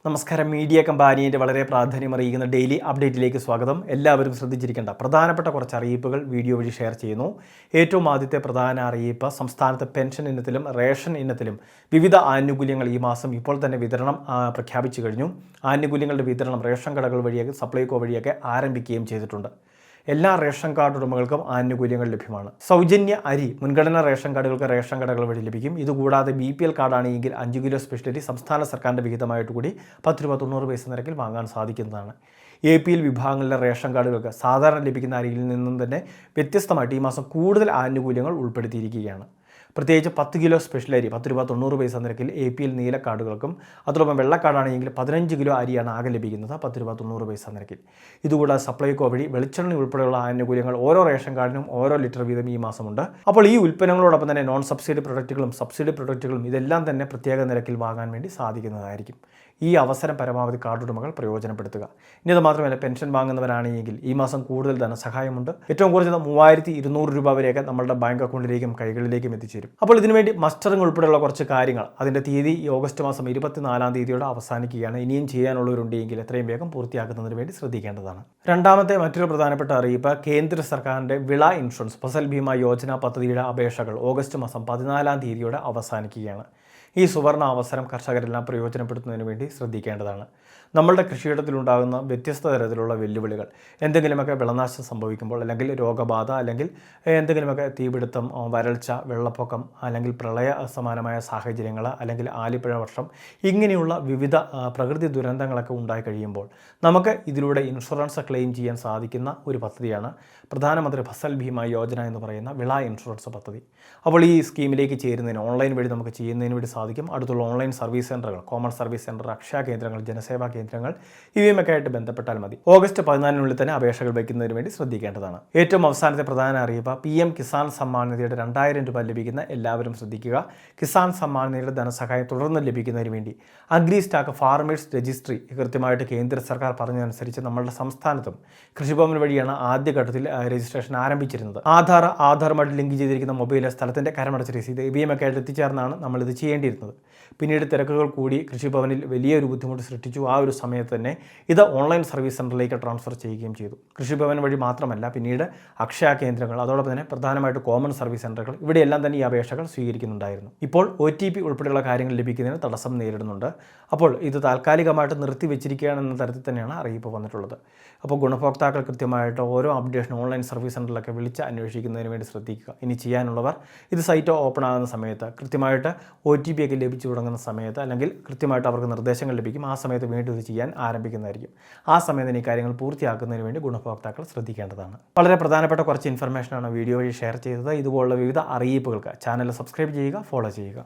നമസ്കാരം. മീഡിയ കമ്പാനിയുടെ വളരെ പ്രാധാന്യമറിയിക്കുന്ന ഡെയിലി അപ്ഡേറ്റിലേക്ക് സ്വാഗതം. എല്ലാവരും ശ്രദ്ധിച്ചിരിക്കേണ്ട പ്രധാനപ്പെട്ട കുറച്ച് അറിയിപ്പുകൾ വീഡിയോ വഴി ഷെയർ ചെയ്യുന്നു. ഏറ്റവും ആദ്യത്തെ പ്രധാന അറിയിപ്പ്, സംസ്ഥാനത്ത് പെൻഷൻ ഇനത്തിലും റേഷൻ ഇനത്തിലും വിവിധ ആനുകൂല്യങ്ങൾ ഈ മാസം ഇപ്പോൾ തന്നെ വിതരണം പ്രഖ്യാപിച്ചു കഴിഞ്ഞു. ആനുകൂല്യങ്ങളുടെ വിതരണം റേഷൻ കടകൾ വഴിയൊക്കെ സപ്ലൈകോ വഴിയൊക്കെ ആരംഭിക്കുകയും ചെയ്തിട്ടുണ്ട്. എല്ലാ റേഷൻ കാർഡ് ഉടമകൾക്കും ആനുകൂല്യങ്ങൾ ലഭ്യമാണ്. സൗജന്യ അരി മുൻഗണനാ റേഷൻ കാർഡുകൾക്ക് റേഷൻ കടകൾ വഴി ലഭിക്കും. ഇതുകൂടാതെ BPL കാർഡാണെങ്കിൽ 5 കിലോ സ്പെഷ്യൽ അരി സംസ്ഥാന സർക്കാരിൻ്റെ വിഹിതമായിട്ട് കൂടി 10 രൂപ 90 പൈസ നിരക്കിൽ വാങ്ങാൻ സാധിക്കുന്നതാണ്. APL വിഭാഗങ്ങളിലെ റേഷൻ കാർഡുകൾക്ക് സാധാരണ ലഭിക്കുന്ന അരിയിൽ നിന്നും തന്നെ വ്യത്യസ്തമായിട്ട് ഈ മാസം കൂടുതൽ ആനുകൂല്യങ്ങൾ ഉൾപ്പെടുത്തിയിരിക്കുകയാണ്. പ്രത്യേകിച്ച് 10 കിലോ സ്പെഷ്യൽ അരി 10 രൂപ 90 പൈസ നിരക്കിൽ APL നീല കാർഡുകൾക്കും അതോടൊപ്പം വെള്ളക്കാർഡാണെങ്കിൽ 15 കിലോ അരിയാണ് ആകെ ലഭിക്കുന്നത് 10 രൂപ 90 പൈസ നിരക്കിൽ. ഇതുകൂടാതെ സപ്ലൈകോ വഴി വെളിച്ചെണ്ണ ഉൾപ്പെടെയുള്ള ആനുകൂല്യങ്ങൾ ഓരോ റേഷൻ കാർഡിനും ഓരോ ലിറ്റർ വീതം ഈ മാസമുണ്ട്. അപ്പോൾ ഈ ഉൽപ്പന്നങ്ങളോടൊപ്പം തന്നെ നോൺ സബ്സിഡി പ്രൊഡക്റ്റുകളും സബ്സിഡി പ്രൊഡക്റ്റുകളും ഇതെല്ലാം തന്നെ പ്രത്യേക നിരക്കിൽ വാങ്ങാൻ വേണ്ടി സാധിക്കുന്നതായിരിക്കും. ഈ അവസരം പരമാവധി കാർഡ് ഉടമകൾ പ്രയോജനപ്പെടുത്തുക. ഇനി അത് മാത്രമല്ല, പെൻഷൻ വാങ്ങുന്നവരാണെങ്കിൽ ഈ മാസം കൂടുതൽ ധനസഹായമുണ്ട്. ഏറ്റവും കുറഞ്ഞത് 3200 രൂപ വരെയൊക്കെ നമ്മളുടെ ബാങ്ക് അക്കൗണ്ടിലേക്കും കൈകളിലേക്കും എത്തിച്ചേരും. അപ്പോൾ ഇതിനുവേണ്ടി മസ്റ്ററിംഗ് ഉൾപ്പെടെയുള്ള കുറച്ച് കാര്യങ്ങൾ, അതിൻ്റെ തീയതി ഓഗസ്റ്റ് മാസം 24-ാം തീയതിയോടെ അവസാനിക്കുകയാണ്. ഇനിയും ചെയ്യാനുള്ളവരുണ്ടെങ്കിൽ എത്രയും വേഗം പൂർത്തിയാക്കുന്നതിന് വേണ്ടി ശ്രദ്ധിക്കേണ്ടതാണ്. രണ്ടാമത്തെ മറ്റൊരു പ്രധാനപ്പെട്ട അറിയിപ്പ്, കേന്ദ്ര സർക്കാരിൻ്റെ വിള ഇൻഷുറൻസ് ഫസൽ ഭീമ യോജന പദ്ധതിയുടെ അപേക്ഷകൾ ഓഗസ്റ്റ് മാസം 14-ാം തീയതിയോടെ അവസാനിക്കുകയാണ്. ഈ സുവർണ അവസരം കർഷകരെല്ലാം പ്രയോജനപ്പെടുത്തുന്നതിന് വേണ്ടി ശ്രദ്ധിക്കേണ്ടതാണ്. നമ്മളുടെ കൃഷിയിടത്തിലുണ്ടാകുന്ന വ്യത്യസ്ത തരത്തിലുള്ള വെല്ലുവിളികൾ, എന്തെങ്കിലുമൊക്കെ വിളനാശം സംഭവിക്കുമ്പോൾ, അല്ലെങ്കിൽ രോഗബാധ, അല്ലെങ്കിൽ എന്തെങ്കിലുമൊക്കെ തീപിടുത്തം, വരൾച്ച, വെള്ളപ്പൊക്കം, അല്ലെങ്കിൽ പ്രളയ സമാനമായ സാഹചര്യങ്ങൾ, അല്ലെങ്കിൽ ആലിപ്പഴ വർഷം, ഇങ്ങനെയുള്ള വിവിധ പ്രകൃതി ദുരന്തങ്ങളൊക്കെ ഉണ്ടായി കഴിയുമ്പോൾ നമുക്ക് ഇതിലൂടെ ഇൻഷുറൻസ് ക്ലെയിം ചെയ്യാൻ സാധിക്കുന്ന ഒരു പദ്ധതിയാണ് പ്രധാനമന്ത്രി ഫസൽ ഭീമ യോജന എന്ന് പറയുന്ന വിള ഇൻഷുറൻസ് പദ്ധതി. അപ്പോൾ ഈ സ്കീമിലേക്ക് ചേരുന്നതിന് ഓൺലൈൻ വഴി നമുക്ക് ചെയ്യുന്നതിന് വേണ്ടി സാധിക്കും. അടുത്തുള്ള ഓൺലൈൻ സർവീസ് സെൻ്ററുകൾ, കോമൺ സർവീസ് സെൻ്റർ, അക്ഷയ കേന്ദ്രങ്ങൾ, ജനസേവാ കേന്ദ്രങ്ങൾ ഇവയുമൊക്കെ ആയിട്ട് ബന്ധപ്പെട്ടാൽ മതി. ഓഗസ്റ്റ് 14-നുള്ളിൽ തന്നെ അപേക്ഷകൾ വയ്ക്കുന്നതിന് വേണ്ടി ശ്രദ്ധിക്കേണ്ടതാണ്. ഏറ്റവും അവസാനത്തെ പ്രധാന അറിയിപ്പ്, PM കിസാൻ സമ്മാൻ നിധിയുടെ 2000 രൂപ ലഭിക്കുന്ന എല്ലാവരും ശ്രദ്ധിക്കുക. കിസാൻ സമ്മാൻ നിധിയുടെ ധനസഹായം തുടർന്ന് ലഭിക്കുന്നതിന് വേണ്ടി അഗ്രി സ്റ്റാക്ക് ഫാർമേഴ്സ് രജിസ്ട്രി കൃത്യമായിട്ട് കേന്ദ്ര സർക്കാർ പറഞ്ഞതനുസരിച്ച് നമ്മളുടെ സംസ്ഥാനത്തും കൃഷിഭവൻ വഴിയാണ് ആദ്യഘട്ടത്തിൽ രജിസ്ട്രേഷൻ ആരംഭിച്ചിരുന്നത്. ആധാറുമായിട്ട് ലിങ്ക് ചെയ്തിരിക്കുന്ന മൊബൈൽ, സ്ഥലത്തിൻ്റെ കരമടച്ച രസീത് ഇവയുമൊക്കെ ആയിട്ട് എത്തിച്ചേർന്നാണ് നമ്മളിത് ചെയ്യേണ്ടിയിരുന്നത്. പിന്നീട് തിരക്കുകൾ കൂടി കൃഷിഭവനിൽ വലിയൊരു ബുദ്ധിമുട്ട് സൃഷ്ടിച്ചു. ആ ഒരു സമയത്ത് തന്നെ ഇത് ഓൺലൈൻ സർവീസ് സെൻ്ററിലേക്ക് ട്രാൻസ്ഫർ ചെയ്യുകയും ചെയ്തു. കൃഷിഭവൻ വഴി മാത്രമല്ല, പിന്നീട് അക്ഷയ കേന്ദ്രങ്ങൾ, അതോടൊപ്പം തന്നെ പ്രധാനമായിട്ട് കോമൺ സർവീസ് സെൻ്ററുകൾ, ഇവിടെയെല്ലാം തന്നെ ഈ അപേക്ഷകൾ സ്വീകരിക്കുന്നുണ്ടായിരുന്നു. ഇപ്പോൾ OTP ഉൾപ്പെടെയുള്ള കാര്യങ്ങൾ ലഭിക്കുന്നതിന് തടസ്സം നേരിടുന്നുണ്ട്. അപ്പോൾ ഇത് താൽക്കാലികമായിട്ട് നിർത്തിവെച്ചിരിക്കുകയാണെന്ന തരത്തിൽ തന്നെയാണ് അറിയിപ്പ് വന്നിട്ടുള്ളത്. അപ്പോൾ ഗുണഭോക്താക്കൾ കൃത്യമായിട്ട് ഓരോ അപ്ഡേഷൻ ഓൺലൈൻ സർവീസ് സെൻ്ററിലൊക്കെ വിളിച്ച് അന്വേഷിക്കുന്നതിന് വേണ്ടി ശ്രദ്ധിക്കുക. ഇനി ചെയ്യാനുള്ളവർ ഇത് സൈറ്റ് ഓപ്പൺ ആകുന്ന സമയത്ത് കൃത്യമായിട്ട് OTP ഒക്കെ ലഭിച്ചു തുടങ്ങുന്ന സമയത്ത്, അല്ലെങ്കിൽ കൃത്യമായിട്ട് അവർക്ക് നിർദ്ദേശങ്ങൾ ലഭിക്കും, ആ സമയത്ത് വീണ്ടും ഇത് ചെയ്യാൻ ആരംഭിക്കുന്നതായിരിക്കും. ആ സമയത്ത് ഈ കാര്യങ്ങൾ പൂർത്തിയാക്കുന്നതിന് വേണ്ടി ഗുണഭോക്താക്കൾ ശ്രദ്ധിക്കേണ്ടതാണ്. വളരെ പ്രധാനപ്പെട്ട കുറച്ച് ഇൻഫർമേഷനാണ് വീഡിയോ വഴി ഷെയർ ചെയ്തത്. ഇതുപോലുള്ള വിവിധ അറിയിപ്പുകൾക്ക് ചാനൽ സബ്സ്ക്രൈബ് ചെയ്യുക, ഫോളോ ചെയ്യുക.